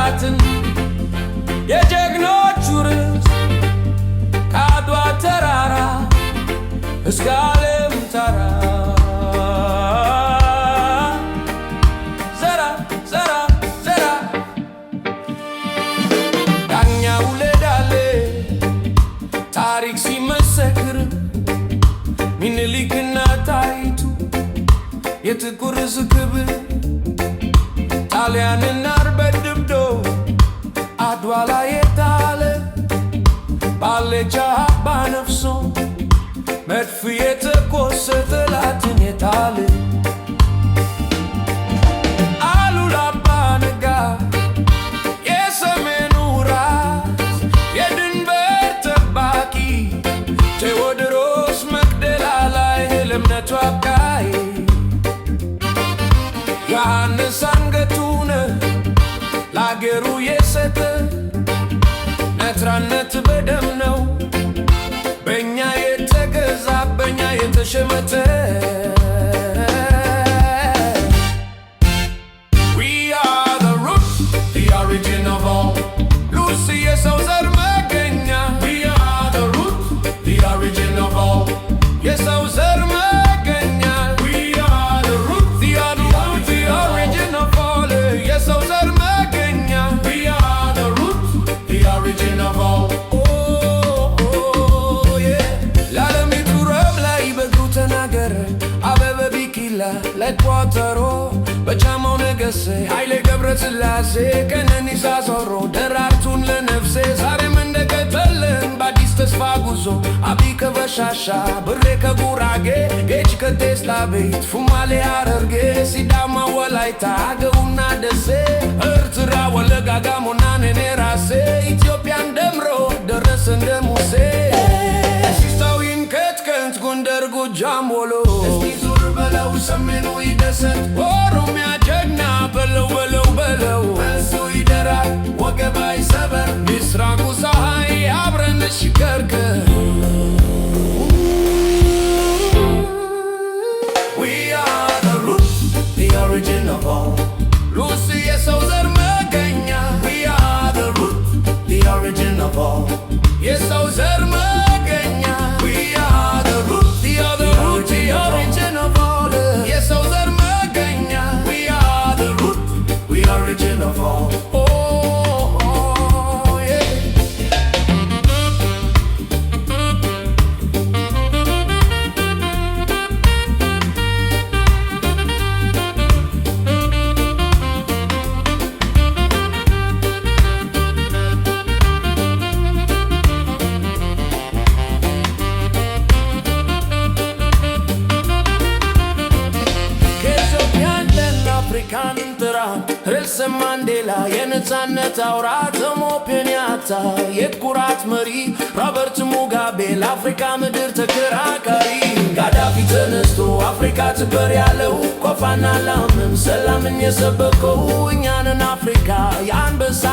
የነገሥታትን የጀግኖቹ ርዕስ ከአድዋ ተራራ እስከ ዓለም ተራ ዘራ ዘራ ዘራ ዳኛው ለዳሌ ታሪክ ሲመሰክር ሚኒሊክና ጣይቱ የጥቁር ሕዝብ ክብር ጣሊያንን አርበድብዶ አድዋ ላይ የጣለ ባለቻ አባ ነፍሶ መድፍ የተኮሰ ጠላትን የጣለ አሉላ አባ ነጋ የሰሜኑ ራስ የድንበር ጠባቂ ቴዎድሮስ መቅደላ ላይ ለእምነቱ አብቃይ ዮሐንስ አንገቱን ለአገሩ የሰጠ ነፃነት በደም ነው በእኛ የተገዛ በእኛ የተሸመተ We are the root, the origin of all Lucy የሰው ዘር መገኛ We are the root, the origin of all የሰው ዘር መገኛ We are the root, the origin of all የሰው ዘር መገኛ We are the root, the origin of all አበበ ቢቂላ ለቋጠሮ በጫማው ነገሴ ኃይሌ ገብረ ሥላሴ ቀነኒሳ ዞሮ ደራርቱን ለነፍሴ ዛሬም እንደቀጠልን በአዲስ ተስፋ ጉዞ አብይ ከበሻሻ ብሬ ከጉራጌ ጌች ከቴስታ ቤት ፉማሌ ሐረርጌ ሲዳማ ወላይታ አገውና ደሴ ኤርትራ ወለጋ ጋሞና ነኔ ራሴ ኢትዮጵያን ደምሮ ደረሰ እንደ ሙሴ ሲሳዊን ከትከንት ጎንደር ጎጃም ወሎ እስቲ ዙር በለው ሰሜኑ ይደሰት ኦሮሚያ ጀግና በለው በለው በለው እሱ ይደራል ወገባ ይሰበር ምስራቁ ፀሐይ አብረን እንሽከርከር We are the root, the origin of all ሉሲ የሰው ዘር መገኛ We are the root, the origin of all የሰው ዘር መገኛ We are the root, the origin of all የሰው ዘር መገኛ We are the root, the origin of all አፍሪካን ጥራ ኔልሰን ማንዴላ የነፃነት አውራ ጆሞ ኬንያታ የኩራት መሪ ሮበርት ሙጋቤ ለአፍሪካ ምድር ተከራካሪ ጋዳፊ ተነስቶ አፍሪካ ትበር ያለው ኮፋና ላምም ሰላምን የሰበከው እኛንን አፍሪካ የአንበሳ